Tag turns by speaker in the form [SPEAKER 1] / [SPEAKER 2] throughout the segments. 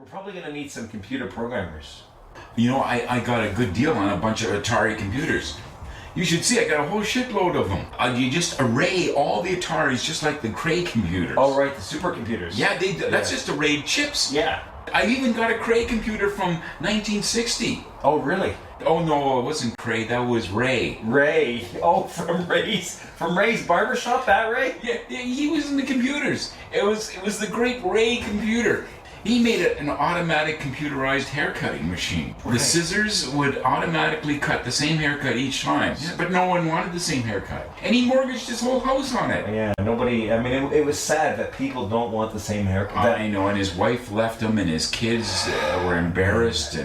[SPEAKER 1] We're probably going to need some computer programmers.
[SPEAKER 2] You know, I got a good deal on a bunch of Atari computers. You should see, I got a whole shitload of them. You just array all the Ataris just like the Cray computers.
[SPEAKER 1] Oh, right, the supercomputers.
[SPEAKER 2] Yeah, that's just arrayed chips.
[SPEAKER 1] Yeah.
[SPEAKER 2] I even got a Cray computer from 1960.
[SPEAKER 1] Oh, really?
[SPEAKER 2] Oh no, it wasn't Cray, that was Ray.
[SPEAKER 1] Ray. Oh, from Ray's barbershop, that Ray?
[SPEAKER 2] Yeah, he was in the computers. It was the great Ray computer. He made an automatic computerized haircutting machine.
[SPEAKER 1] Right.
[SPEAKER 2] The scissors would automatically cut the same haircut each time, but no one wanted the same haircut. And he mortgaged his whole house on it.
[SPEAKER 1] Yeah, nobody, I mean, it was sad that people don't want the same haircut.
[SPEAKER 2] I know, and his wife left him, and his kids were embarrassed.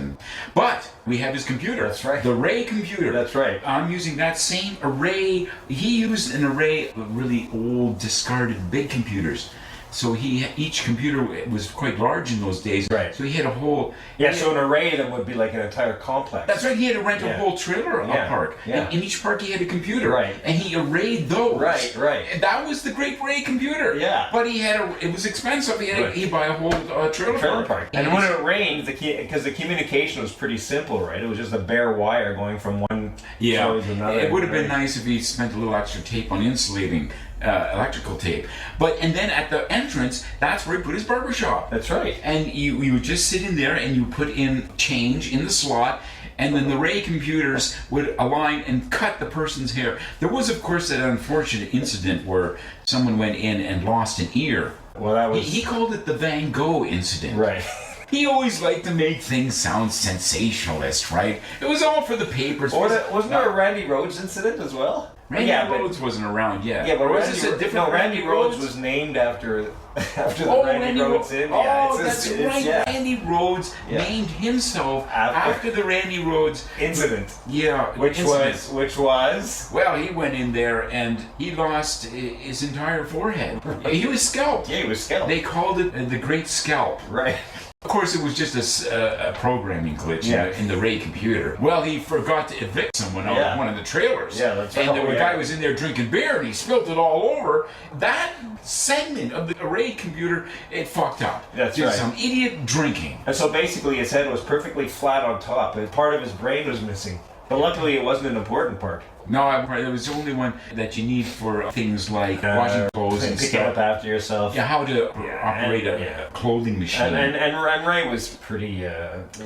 [SPEAKER 2] But we have his computer.
[SPEAKER 1] That's right.
[SPEAKER 2] The Ray computer.
[SPEAKER 1] That's right.
[SPEAKER 2] I'm using that same array. He used an array of really old, discarded big computers. So each computer was quite large in those days.
[SPEAKER 1] Right.
[SPEAKER 2] So he had a whole...
[SPEAKER 1] Yeah, so an array of them would be like an entire complex.
[SPEAKER 2] That's right, he had to rent a whole trailer park.
[SPEAKER 1] Yeah.
[SPEAKER 2] And in each park he had a computer.
[SPEAKER 1] Right.
[SPEAKER 2] And he arrayed those.
[SPEAKER 1] Right.
[SPEAKER 2] And that was the great Ray computer.
[SPEAKER 1] Yeah.
[SPEAKER 2] But it was expensive. He'd buy a whole trailer park.
[SPEAKER 1] And when it rained, because the communication was pretty simple, right? It was just a bare wire going from one show to another.
[SPEAKER 2] It would have been nice if he spent a little extra tape on insulating electrical tape. And then at the entrance, that's where he put his barbershop.
[SPEAKER 1] That's right.
[SPEAKER 2] And you would just sit in there and you put in change in the slot, and then the Ray computers would align and cut the person's hair. There was, of course, that unfortunate incident where someone went in and lost an ear.
[SPEAKER 1] Well, that was...
[SPEAKER 2] He called it the Van Gogh incident.
[SPEAKER 1] Right.
[SPEAKER 2] He always liked to make things sound sensationalist, right? It was all for the papers.
[SPEAKER 1] Wasn't there a Randy Rhoads incident as well?
[SPEAKER 2] Randy Rhoads wasn't around yet.
[SPEAKER 1] Yeah, but
[SPEAKER 2] Randy
[SPEAKER 1] Rhoads was named after the Randy Rhoads in.
[SPEAKER 2] That's right. Randy Rhoads named himself after the Randy Rhoads
[SPEAKER 1] incident.
[SPEAKER 2] Yeah,
[SPEAKER 1] which was.
[SPEAKER 2] Well, he went in there and he lost his entire forehead. He was scalped.
[SPEAKER 1] Yeah, he was scalped.
[SPEAKER 2] They called it the Great Scalp.
[SPEAKER 1] Right.
[SPEAKER 2] Of course, it was just a programming glitch in the Ray computer. Well, he forgot to evict someone out of one of the trailers.
[SPEAKER 1] Yeah, that's right.
[SPEAKER 2] And the guy was in there drinking beer and he spilled it all over. That segment of the Ray computer, it fucked up.
[SPEAKER 1] That's right.
[SPEAKER 2] Some idiot drinking.
[SPEAKER 1] And so basically his head was perfectly flat on top, and part of his brain was missing. But luckily it wasn't an important part.
[SPEAKER 2] No, it was the only one that you need for things like washing clothes and
[SPEAKER 1] picking up after yourself.
[SPEAKER 2] Yeah, how to operate a clothing machine.
[SPEAKER 1] And Ray was pretty.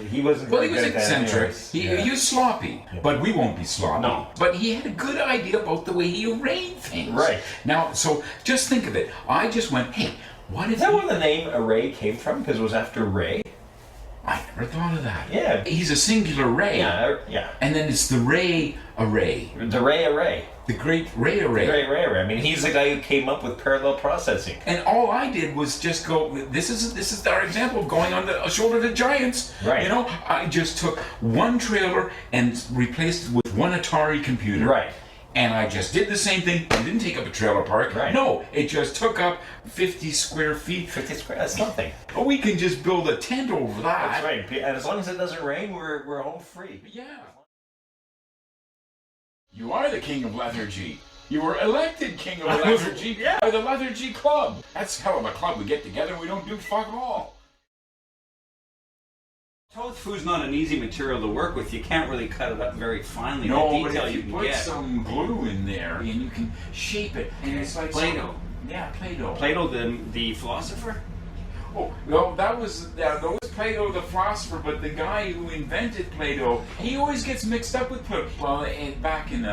[SPEAKER 1] He wasn't.
[SPEAKER 2] Well, he was eccentric. He was sloppy, but we won't be sloppy.
[SPEAKER 1] No.
[SPEAKER 2] But he had a good idea about the way he arrayed things.
[SPEAKER 1] Right.
[SPEAKER 2] Now, so just think of it. I just went, hey, what if...
[SPEAKER 1] Is that where the name Array came from? Because it was after Ray?
[SPEAKER 2] I never thought of that.
[SPEAKER 1] Yeah.
[SPEAKER 2] He's a singular Ray.
[SPEAKER 1] Yeah.
[SPEAKER 2] And then it's the Ray array.
[SPEAKER 1] The Ray array.
[SPEAKER 2] The great Ray array.
[SPEAKER 1] Ray array. I mean, he's the guy who came up with parallel processing.
[SPEAKER 2] And all I did was just go, this is our example of going on the shoulder of the giants.
[SPEAKER 1] Right.
[SPEAKER 2] You know, I just took one trailer and replaced it with one Atari computer.
[SPEAKER 1] Right.
[SPEAKER 2] And I just did the same thing. I didn't take up a trailer park.
[SPEAKER 1] Right.
[SPEAKER 2] No, it just took up 50 square feet.
[SPEAKER 1] 50 square, that's nothing.
[SPEAKER 2] Oh, we can just build a tent over that.
[SPEAKER 1] That's right. And as long as it doesn't rain, we're home free.
[SPEAKER 2] Yeah. You are the king of lethargy. You were elected king of lethargy by the Lethargy Club. That's hell of a club. We get together and we don't do fuck all.
[SPEAKER 3] Tofu's not an easy material to work with. You can't really cut it up very finely.
[SPEAKER 2] No,
[SPEAKER 3] the
[SPEAKER 2] but
[SPEAKER 3] detail
[SPEAKER 2] if you
[SPEAKER 3] can
[SPEAKER 2] put
[SPEAKER 3] get.
[SPEAKER 2] some glue in there and you can shape it, and it's like
[SPEAKER 3] Play-Doh.
[SPEAKER 2] Yeah, Play-Doh.
[SPEAKER 3] Plato, the philosopher?
[SPEAKER 2] Oh, well, that was Plato the philosopher, but the guy who invented Play-Doh, he always gets mixed up with Plato. Well, back in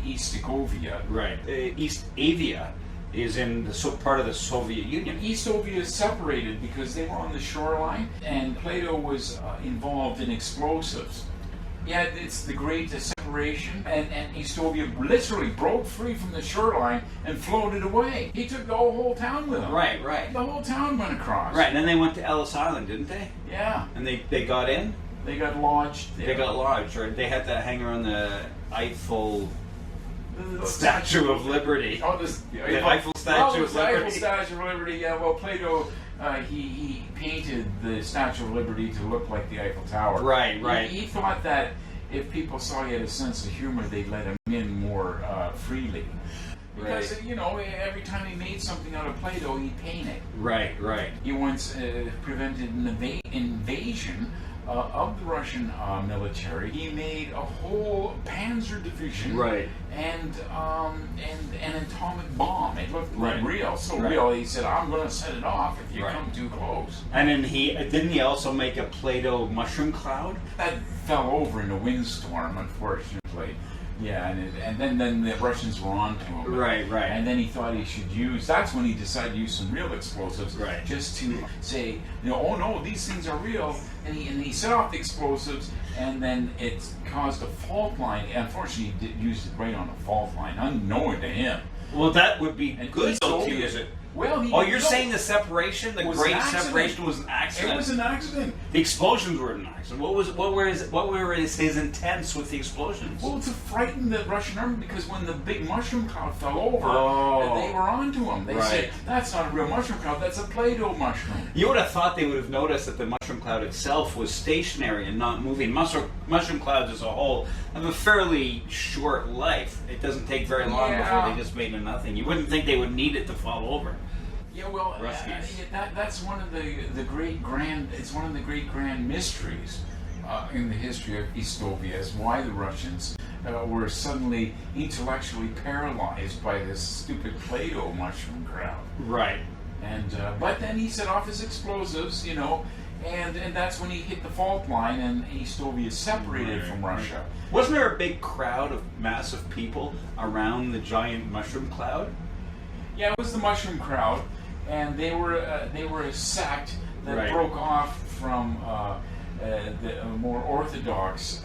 [SPEAKER 2] East Sokovia.
[SPEAKER 3] Right. East Avia is in the part of the Soviet Union.
[SPEAKER 2] East Soviet is separated because they were on the shoreline, and Plato was involved in explosives. Yeah, it's the great separation, and East Soviet literally broke free from the shoreline and floated away. He took the whole town with him.
[SPEAKER 3] Right.
[SPEAKER 2] The whole town went across.
[SPEAKER 3] Right, and then they went to Ellis Island, didn't they?
[SPEAKER 2] Yeah.
[SPEAKER 3] And they got in?
[SPEAKER 2] They got lodged there.
[SPEAKER 3] They got lodged, right? They had to hang around the Eiffel Statue of Liberty.
[SPEAKER 2] Oh,
[SPEAKER 3] the Eiffel Statue of Liberty.
[SPEAKER 2] Eiffel Statue of Liberty, yeah. Well, Plato, he painted the Statue of Liberty to look like the Eiffel Tower.
[SPEAKER 3] Right.
[SPEAKER 2] He thought that if people saw he had a sense of humor, they'd let him in more freely. Because, every time he made something out of Play-Doh, he'd paint it.
[SPEAKER 3] Right.
[SPEAKER 2] He once prevented an invasion of the Russian military. He made a whole Panzer division.
[SPEAKER 3] Right.
[SPEAKER 2] And an atomic bomb. It looked like real. So
[SPEAKER 3] Right.
[SPEAKER 2] real, he said, I'm going to set it off if you come too close.
[SPEAKER 3] And then didn't he also make a Play-Doh mushroom cloud?
[SPEAKER 2] That fell over in a windstorm, unfortunately. Yeah, and then the Russians were on to him.
[SPEAKER 3] Right.
[SPEAKER 2] And then he thought he should that's when he decided to use some real explosives.
[SPEAKER 3] Right.
[SPEAKER 2] Just to say, oh no, these things are real. And he set off the explosives, and then it caused a fault line. Unfortunately, he used it right on a fault line, unknown to him.
[SPEAKER 3] Well, that would be
[SPEAKER 2] And
[SPEAKER 3] good though to
[SPEAKER 2] Soviet-
[SPEAKER 3] use it.
[SPEAKER 2] Well,
[SPEAKER 3] you're saying the separation, the
[SPEAKER 2] was
[SPEAKER 3] great
[SPEAKER 2] an accident.
[SPEAKER 3] separation, was an accident?
[SPEAKER 2] It was an accident.
[SPEAKER 3] The explosions were an accident. What were his intents with the explosions?
[SPEAKER 2] Well, to frighten the Russian army, because when the big mushroom cloud fell over, they were onto him. They said, that's not a real mushroom cloud, that's a Play-Doh mushroom.
[SPEAKER 3] You would have thought they would have noticed that the mushroom cloud itself was stationary and not moving. Mushroom clouds as a whole have a fairly short life. It doesn't take very long before they just made a nothing. You wouldn't think they would need it to fall over.
[SPEAKER 2] Yeah, well, that's one of the great grand. It's one of the great grand mysteries in the history of Eastovia, is why the Russians were suddenly intellectually paralyzed by this stupid Play-Doh mushroom crowd.
[SPEAKER 3] Right.
[SPEAKER 2] And but then he set off his explosives, and that's when he hit the fault line, and Eastovia separated from Russia.
[SPEAKER 3] Wasn't there a big crowd of massive people around the giant mushroom cloud?
[SPEAKER 2] Yeah, it was the mushroom crowd, and they were a sect that broke off from the more orthodox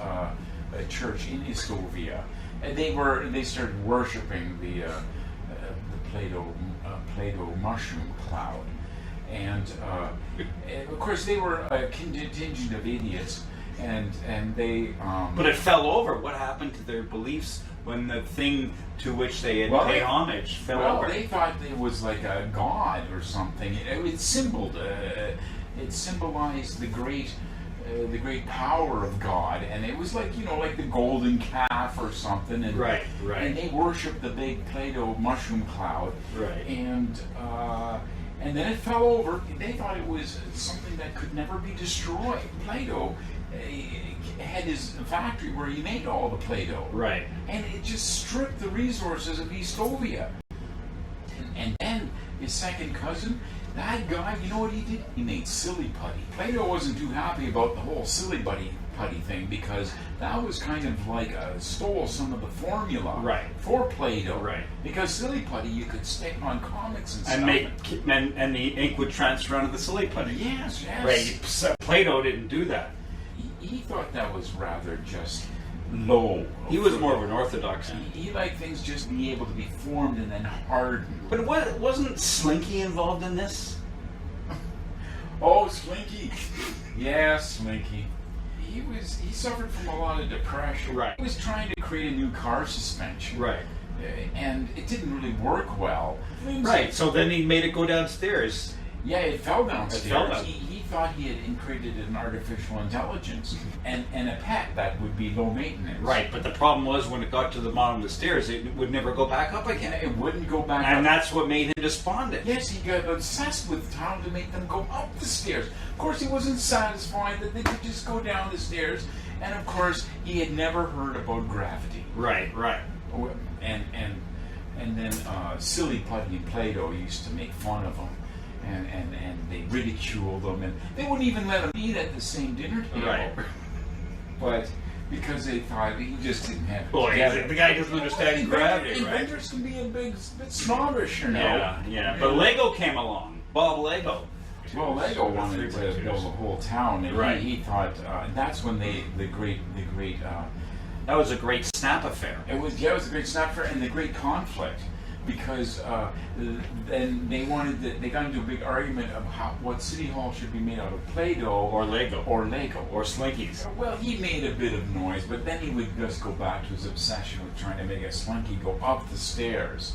[SPEAKER 2] church in Eastovia. And they started worshiping the Play-Doh mushroom cloud, and of course they were a contingent of idiots, and they.
[SPEAKER 3] But it fell over. What happened to their beliefs when the thing to which they had paid homage fell over?
[SPEAKER 2] Well, they thought it was like a god or something. It symbolized the great power of God, and it was like like the golden calf or something. And, And they worshipped the big Play-Doh mushroom cloud.
[SPEAKER 3] Right.
[SPEAKER 2] And then it fell over. They thought it was something that could never be destroyed. Play-Doh had his factory where he made all the Play-Doh.
[SPEAKER 3] Right.
[SPEAKER 2] And it just stripped the resources of Eastovia. And then his second cousin, that guy, you know what he did? He made silly putty. Play-Doh wasn't too happy about the whole silly putty thing, because that was kind of like stole some of the formula for Play-Doh.
[SPEAKER 3] Right.
[SPEAKER 2] Because silly putty you could stick on comics and stuff.
[SPEAKER 3] And the ink would transfer onto the silly putty.
[SPEAKER 2] Yes.
[SPEAKER 3] Right. Play-Doh didn't do that.
[SPEAKER 2] He thought that was rather just low.
[SPEAKER 3] He was more of an orthodox.
[SPEAKER 2] He liked things just being able to be formed and then hardened.
[SPEAKER 3] But wasn't Slinky involved in this?
[SPEAKER 2] Oh, Slinky. Yeah, Slinky. He suffered from a lot of depression.
[SPEAKER 3] Right.
[SPEAKER 2] He was trying to create a new car suspension.
[SPEAKER 3] Right.
[SPEAKER 2] And it didn't really work well.
[SPEAKER 3] Right. So then he made it go downstairs.
[SPEAKER 2] Yeah, it fell downstairs.
[SPEAKER 3] It fell down.
[SPEAKER 2] He thought he had created an artificial intelligence and a pet that would be low maintenance.
[SPEAKER 3] Right, but the problem was when it got to the bottom of the stairs, it would never go back up again.
[SPEAKER 2] It wouldn't go back up.
[SPEAKER 3] And that's what made him despondent.
[SPEAKER 2] Yes, he got obsessed with trying to make them go up the stairs. Of course, he wasn't satisfied that they could just go down the stairs. And of course, he had never heard about gravity.
[SPEAKER 3] Right.
[SPEAKER 2] And then silly putty and Play-Doh used to make fun of him. And they ridiculed them, and they wouldn't even let him eat at the same dinner table.
[SPEAKER 3] Right.
[SPEAKER 2] But because they thought he just didn't have it.
[SPEAKER 3] Well,
[SPEAKER 2] together.
[SPEAKER 3] the guy doesn't understand gravity, right?
[SPEAKER 2] Inventors can be a bit snobbish,
[SPEAKER 3] Yeah. But Lego came along. Bob Lego.
[SPEAKER 2] Well, Lego wanted to build a whole town, and he thought that's when the great.
[SPEAKER 3] That was a great snap affair.
[SPEAKER 2] It was a great snap affair and the great conflict. Because then they got into a big argument of what City Hall should be made out of Play-Doh
[SPEAKER 3] Or Lego.
[SPEAKER 2] or
[SPEAKER 3] Slinkies.
[SPEAKER 2] Well, he made a bit of noise, but then he would just go back to his obsession with trying to make a Slinky go up the stairs.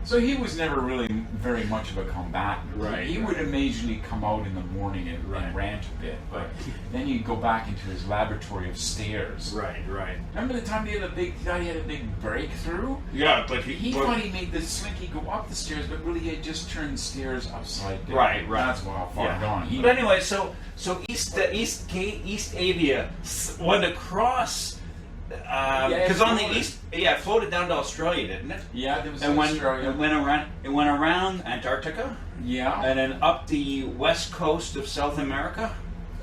[SPEAKER 2] So he was never really very much of a combatant.
[SPEAKER 3] Right.
[SPEAKER 2] He would occasionally come out in the morning and rant a bit, but Then you go back into his laboratory of stairs.
[SPEAKER 3] Right.
[SPEAKER 2] Remember the time he had a big breakthrough?
[SPEAKER 3] Yeah, but
[SPEAKER 2] He thought he made the slinky go up the stairs, but really he had just turned stairs upside down.
[SPEAKER 3] Right.
[SPEAKER 2] That's how far gone he.
[SPEAKER 3] But anyway, so East Avia went across because on the east, it floated down to Australia, didn't it?
[SPEAKER 2] Yeah, there was
[SPEAKER 3] Australia. It went around Antarctica.
[SPEAKER 2] Yeah.
[SPEAKER 3] And then up the west coast of South America.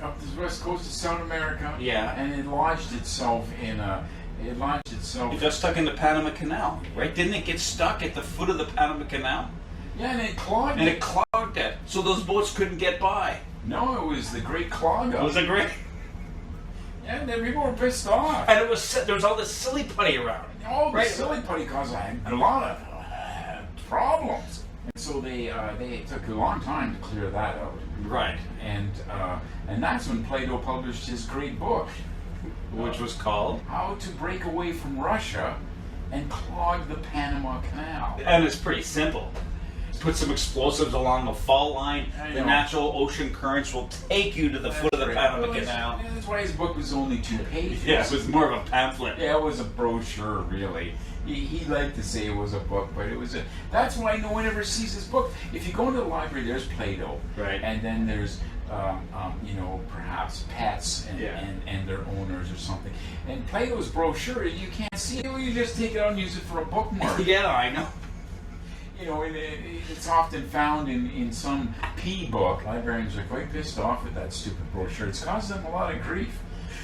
[SPEAKER 2] Up the west coast of South America.
[SPEAKER 3] Yeah.
[SPEAKER 2] And it lodged itself in a. It got
[SPEAKER 3] stuck in the Panama Canal, right? Didn't it get stuck at the foot of the Panama Canal?
[SPEAKER 2] Yeah, and it clogged.
[SPEAKER 3] It clogged it, so those boats couldn't get by.
[SPEAKER 2] No, it was the Great Clog Up.
[SPEAKER 3] It was a great.
[SPEAKER 2] Yeah, people were pissed off.
[SPEAKER 3] And there was all this silly putty around.
[SPEAKER 2] All the silly putty caused a lot of problems. And so they took a long time to clear that out.
[SPEAKER 3] Right.
[SPEAKER 2] And that's when Plato published his great book,
[SPEAKER 3] which was called
[SPEAKER 2] How to Break Away from Russia and Clog the Panama Canal.
[SPEAKER 3] And it's pretty simple. Put some explosives along the fault line. The natural ocean currents will take you to the foot of the Panama Canal.
[SPEAKER 2] That's why his book was only 2 pages.
[SPEAKER 3] Yeah, it was more of a pamphlet.
[SPEAKER 2] Yeah, it was a brochure, really. He liked to say it was a book, but it was a. That's why no one ever sees his book. If you go into the library, there's Plato,
[SPEAKER 3] right,
[SPEAKER 2] and then there's perhaps pets and their owners or something. And Plato's brochure, you can't see it. You just take it out and use it for a bookmark.
[SPEAKER 3] Yeah, I know.
[SPEAKER 2] It's often found in some P book. Librarians are quite pissed off at that stupid brochure. It's caused them a lot of grief.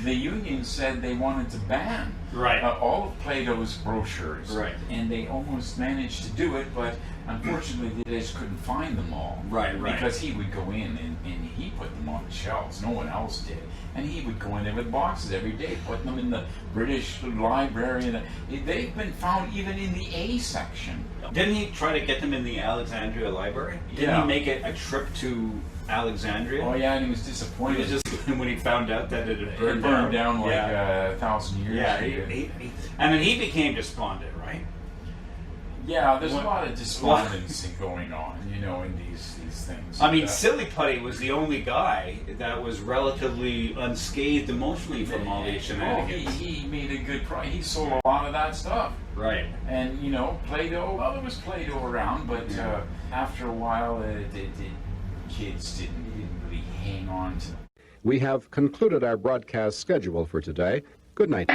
[SPEAKER 2] The union said they wanted to ban all of Plato's brochures.
[SPEAKER 3] Right.
[SPEAKER 2] And they almost managed to do it, but unfortunately they just couldn't find them all.
[SPEAKER 3] Right.
[SPEAKER 2] Because he would go in and he put them on the shelves. No one else did. And he would go in there with boxes every day, putting them in the British Library. They've been found even in the A section.
[SPEAKER 3] Didn't he try to get them in the Alexandria Library? Didn't he make it a trip to Alexandria?
[SPEAKER 2] Oh yeah, and he was disappointed.
[SPEAKER 3] He was just when he found out that it had burned
[SPEAKER 2] down like 1,000 years.
[SPEAKER 3] Yeah, and then he became despondent, right?
[SPEAKER 2] Yeah, there's a lot of despondency going on, in these things.
[SPEAKER 3] I mean, Silly Putty was the only guy that was relatively unscathed emotionally from all these shenanigans.
[SPEAKER 2] He made a good price. He sold a lot of that stuff.
[SPEAKER 3] Right.
[SPEAKER 2] And, Plato, there was Plato around, but after a while, the kids didn't really hang on to them.
[SPEAKER 4] We have concluded our broadcast schedule for today. Good night.